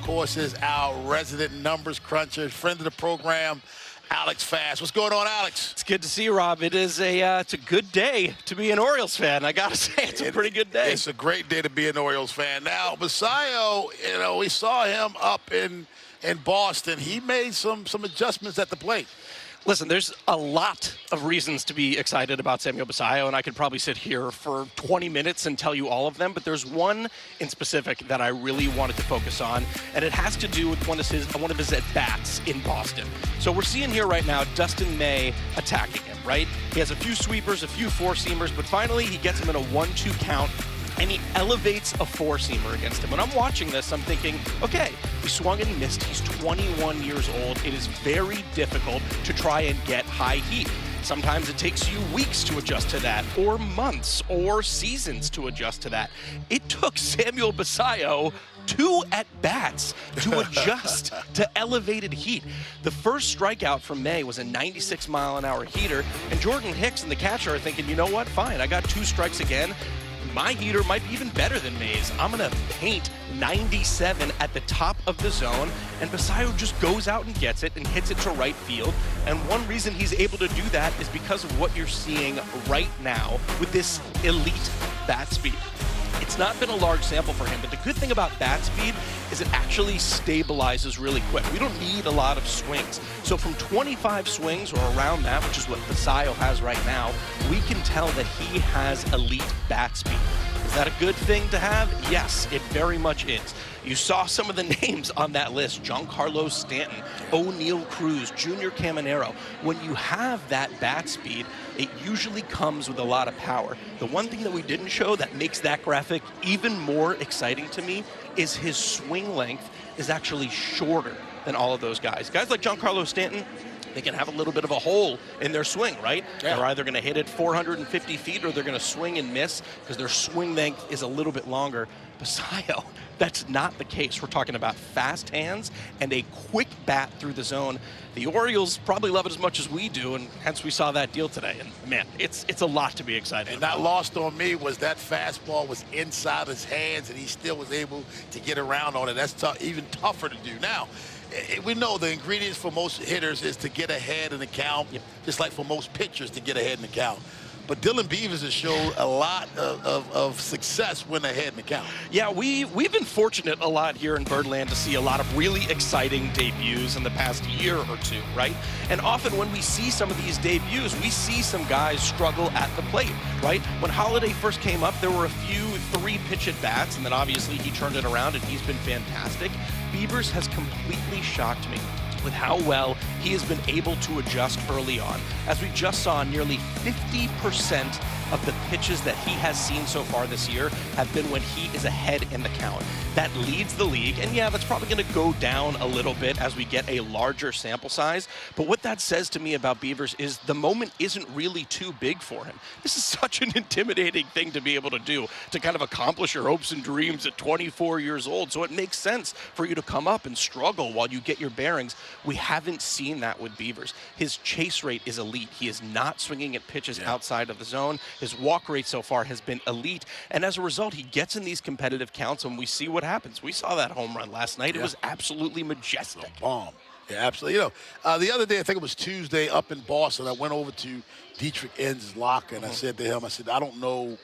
course, is our resident numbers cruncher, friend of the program, Alex Fast. What's going on, Alex? It's good to see you, Rob. It is it's a good day to be an Orioles fan. I gotta say, it's a pretty good day. It's a great day to be an Orioles fan. Now, Basallo, we saw him up in Boston. He made some adjustments at the plate. Listen, there's a lot of reasons to be excited about Samuel Basallo, and I could probably sit here for 20 minutes and tell you all of them, but there's one in specific that I really wanted to focus on, and it has to do with one of his at-bats in Boston. So we're seeing here right now Dustin May attacking him, right? He has a few sweepers, a few four-seamers, but finally he gets him in a 1-2 count, and he elevates a four-seamer against him. When I'm watching this, I'm thinking, okay, he swung and missed. He's 21 years old. It is very difficult to try and get high heat. Sometimes it takes you weeks to adjust to that, or months, or seasons to adjust to that. It took Samuel Basallo 2 at-bats to adjust to elevated heat. The first strikeout from May was a 96-mile-an-hour heater, and Jordan Hicks and the catcher are thinking, you know what, fine, I got 2 strikes again. My heater might be even better than May's. I'm going to paint 97 at the top of the zone, and Basallo just goes out and gets it and hits it to right field. And one reason he's able to do that is because of what you're seeing right now with this elite bat speed. It's not been a large sample for him, but the good thing about bat speed is it actually stabilizes really quick. We don't need a lot of swings. So from 25 swings or around that, which is what Basallo has right now, we can tell that he has elite bat speed. Is that a good thing to have? Yes, it very much is. You saw some of the names on that list: Giancarlo Stanton, O'Neal Cruz, Junior Caminero. When you have that bat speed, it usually comes with a lot of power. The one thing that we didn't show that makes that graphic even more exciting to me is his swing length is actually shorter than all of those guys. Guys like Giancarlo Stanton, they can have a little bit of a hole in their swing, right? Yeah. They're either going to hit it 450 feet or they're going to swing and miss because their swing length is a little bit longer. Basallo, that's not the case. We're talking about fast hands and a quick bat through the zone. The Orioles probably love it as much as we do, and hence we saw that deal today. And man, it's a lot to be excited and about. Not lost on me was that fastball was inside his hands, and he still was able to get around on it. That's even tougher to do. Now, we know the ingredients for most hitters is to get ahead in the count, just like for most pitchers to get ahead in the count. But Dylan Beavers has shown a lot of success when ahead in the count. Yeah, we've been fortunate a lot here in Birdland to see a lot of really exciting debuts in the past year or two, right? And often when we see some of these debuts, we see some guys struggle at the plate, right? When Holiday first came up, there were a few 3-pitch at-bats, and then obviously he turned it around and he's been fantastic. Beavers has completely shocked me with how well he has been able to adjust early on. As we just saw, nearly 50% of the pitches that he has seen so far this year have been when he is ahead in the count. That leads the league, and yeah, that's probably going to go down a little bit as we get a larger sample size, but what that says to me about Beavers is the moment isn't really too big for him. This is such an intimidating thing to be able to do, to kind of accomplish your hopes and dreams at 24 years old, so it makes sense for you to come up and struggle while you get your bearings. We haven't seen that with Beavers. His chase rate is elite. He is not swinging at pitches outside of the zone. His walk rate so far has been elite, and as a result, he gets in these competitive counts, and we see what happens. We saw that home run last night. It was absolutely majestic. Bomb. Yeah, absolutely. The other day, I think it was Tuesday, up in Boston, I went over to Dietrich Enz's locker, and I said to him, I don't know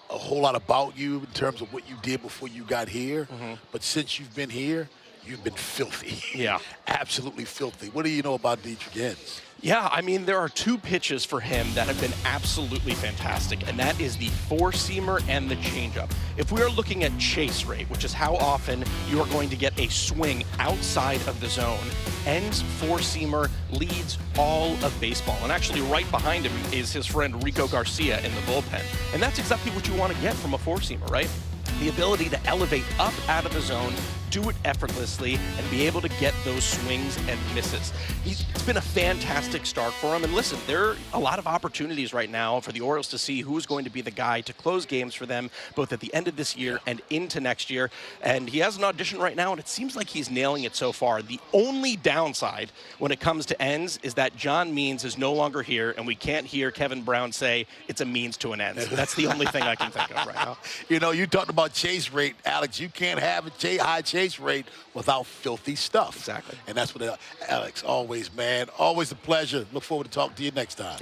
a whole lot about you in terms of what you did before you got here, but since you've been here, you've been filthy. Yeah. Absolutely filthy. What do you know about Dietrich Enz? Yeah, I mean, there are 2 pitches for him that have been absolutely fantastic, and that is the 4-seamer and the changeup. If we are looking at chase rate, which is how often you are going to get a swing outside of the zone, Enz's 4-seamer leads all of baseball. And actually right behind him is his friend Rico Garcia in the bullpen. And that's exactly what you want to get from a 4-seamer, right? The ability to elevate up out of the zone, do it effortlessly, and be able to get those swings and misses. It's been a fantastic start for him. And listen, there are a lot of opportunities right now for the Orioles to see who's going to be the guy to close games for them, both at the end of this year and into next year. And he has an audition right now, and it seems like he's nailing it so far. The only downside when it comes to ends is that John Means is no longer here, and we can't hear Kevin Brown say it's a means to an end. That's the only thing I can think of right now. You know, you talked about chase rate, Alex. You can't have a high chase chase rate without filthy stuff. Exactly. And that's what Alex, always, man. Always a pleasure. Look forward to talking to you next time.